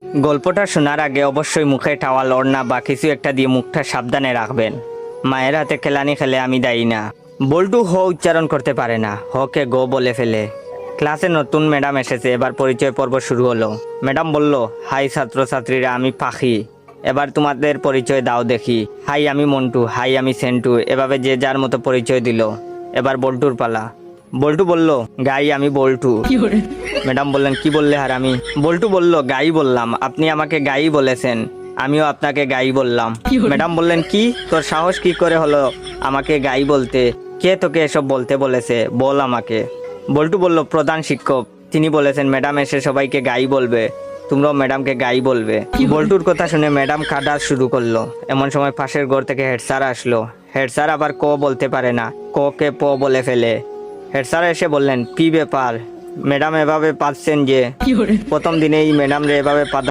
গল্পটা শোনার আগে অবশ্যই মুখে টাওয়াল ওড়না বা কিছু একটা দিয়ে মুখটা সাবধানে রাখবেন। মায়ের হাতে খেলানি খেলে আমি দায়ী না। বল্টু হ উচ্চারণ করতে পারে না, হকে গো বলে ফেলে। ক্লাসে নতুন ম্যাডাম এসেছে, এবার পরিচয় পর্ব শুরু হলো। ম্যাডাম বলল, হাই ছাত্রছাত্রীরা, আমি পাখি, এবার তোমাদের পরিচয় দাও দেখি। হাই আমি মন্টু, হাই আমি সেন্টু, এভাবে যে যার মতো পরিচয় দিল। এবার বল্টুর পালা। বল্টু বলল, গাই আমি বল্টু। ম্যাডাম বললেন, কি বললে হারামি? বল্টু বলল, গাই বললাম, আপনি আমাকে গাই বলেছেন, আমিও আপনাকে গাই বললাম। ম্যাডাম বললেন, কি তোর সাহস কি করে হলো আমাকে গাই বলতে? কে তোকে এসব বলতে বলেছে, বল আমাকে। বল্টু বলল, প্রধান শিক্ষক, তিনি বলেছেন ম্যাডাম এসে সবাইকে গাই বলবে, তোমরাও ম্যাডামকে গাই বলবে। বল্টুর কথা শুনে ম্যাডাম কাঁদা শুরু করলো। এমন সময় পাশের ঘর থেকে হেড স্যার আসলো। হেড স্যার আবার ক বলতে পারে না, ক কে প বলে ফেলে। হেড স্যার এসে বললেন, কি ব্যাপার ম্যাডাম এভাবে পাচ্ছেন যে? প্রথম দিনেই ম্যাডাম রে এভাবে